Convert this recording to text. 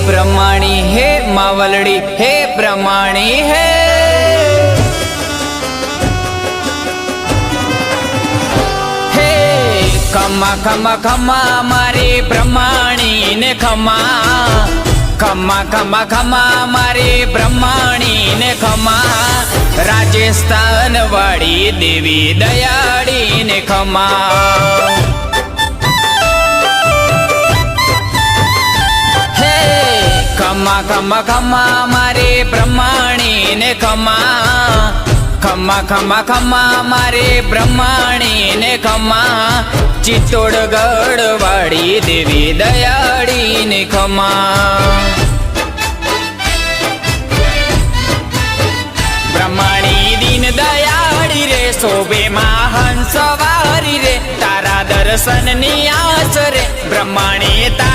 ब्रह्माणी हे मावलड़ी हे ब्रह्माणी हे हे खमा खमा खमा मारे ब्रह्माणी ने खमा खमा खमा खमा मारे ब्रह्माणी ने खमा राजस्थान वाड़ी देवी दयाड़ी ने खमा खमा खमा खमा मारे ब्रह्माणी ने खमा खमा खमा खमा मारे ब्रह्माणी ने खमा चित्तौड़गढ़ वाड़ी देवी दयाड़ी ने खमा ब्रह्माणी दीन दयाड़ी रे शोभे मां हंस वारी रे तारा दर्शन नी आस रे ब्रह्माणी